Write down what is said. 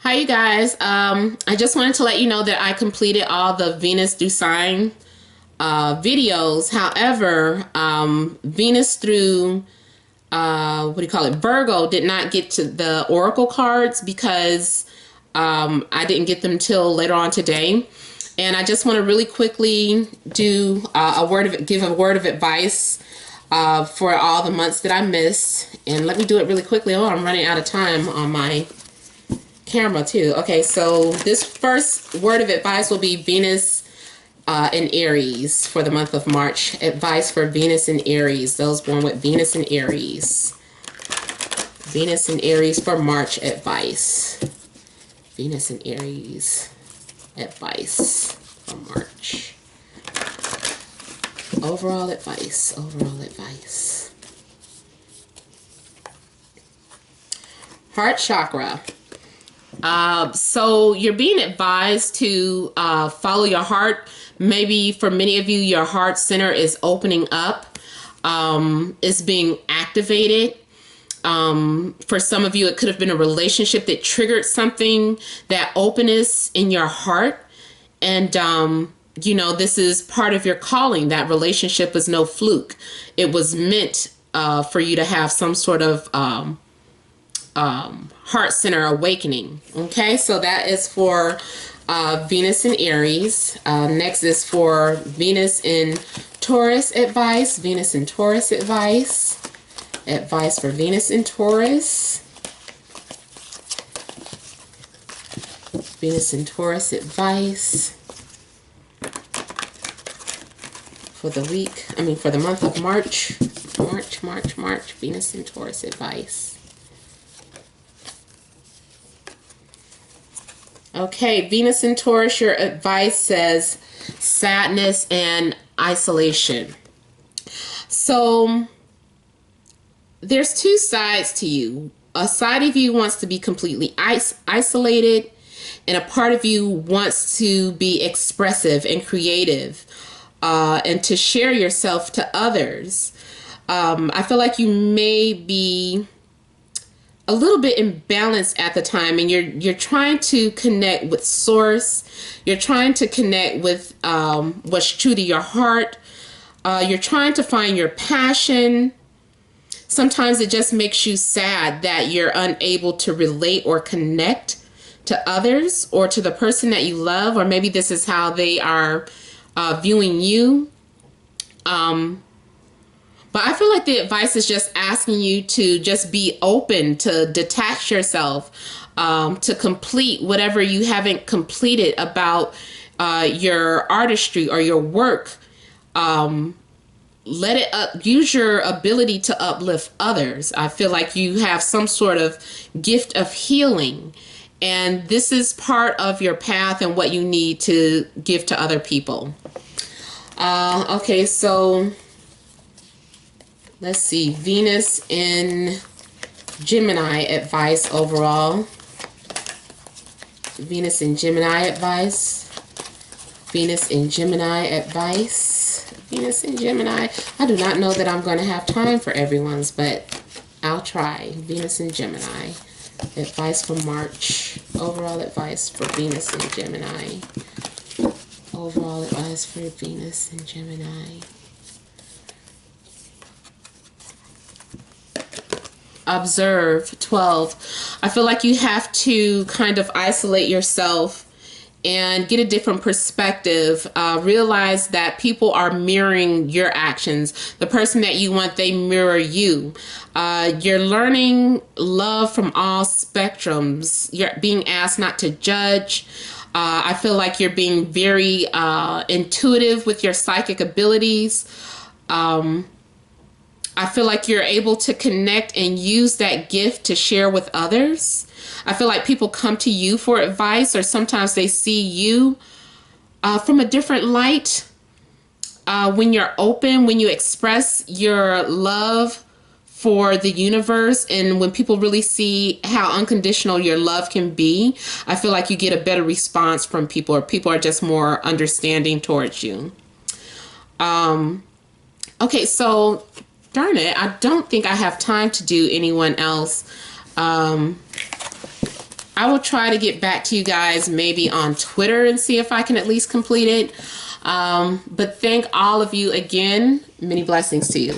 Hi, you guys. I just wanted to let you know that I completed all the Venus through sign videos. However, Venus through Virgo did not get to the oracle cards because I didn't get them till later on today. And I just want to really quickly do give a word of advice for all the months that I missed. And let me do it really quickly. Oh, I'm running out of time on my camera too. Okay, so this first word of advice will be Venus in Aries for the month of March. Advice for Venus in Aries, those born with Venus in Aries. Venus in Aries for March advice. Venus in Aries advice for March. Overall advice, overall advice. Heart chakra. So you're being advised to follow your heart. Maybe for many of you, your heart center is opening up. It's being activated. For some of you, it could have been a relationship that triggered something, that openness in your heart. And, you know, this is part of your calling. That relationship was no fluke. It was meant for you to have some sort of heart center awakening. Okay, so that is for Venus in Aries. Next is for Venus in Taurus advice. Venus in Taurus advice. Advice for Venus in Taurus. Venus in Taurus advice for the week. For the month of March. March. Venus in Taurus advice. Okay, Venus in Taurus, your advice says sadness and isolation. So there's two sides to you. A side of you wants to be completely isolated, and a part of you wants to be expressive and creative and to share yourself to others. I feel like you may be a little bit imbalanced at the time, and you're trying to connect with source. You're trying to connect with what's true to your heart. You're trying to find your passion. Sometimes it just makes you sad that you're unable to relate or connect to others or to the person that you love, or maybe this is how they are viewing you. But I feel like the advice is just asking you to just be open, to detach yourself, to complete whatever you haven't completed about your artistry or your work. Let it use your ability to uplift others. I feel like you have some sort of gift of healing, and this is part of your path and what you need to give to other people. Okay, so let's see. Venus in Gemini advice overall. Venus in Gemini advice. Venus in Gemini advice. Venus in Gemini. I do not know that I'm going to have time for everyone's, but I'll try. Venus in Gemini. Advice for March. Overall advice for Venus in Gemini. Overall advice for Venus in Gemini. Observe 12. I feel like you have to kind of isolate yourself and get a different perspective. Realize that people are mirroring your actions. The person that you want, they mirror you. You're learning love from all spectrums. You're being asked not to judge. I feel like you're being very intuitive with your psychic abilities. I feel like you're able to connect and use that gift to share with others. I feel like people come to you for advice, or sometimes they see you from a different light. When you're open, when you express your love for the universe, and when people really see how unconditional your love can be, I feel like you get a better response from people, or people are just more understanding towards you. Okay, so darn it, I don't think I have time to do anyone else. I will try to get back to you guys maybe on Twitter and see if I can at least complete it. But thank all of you again. Many blessings to you.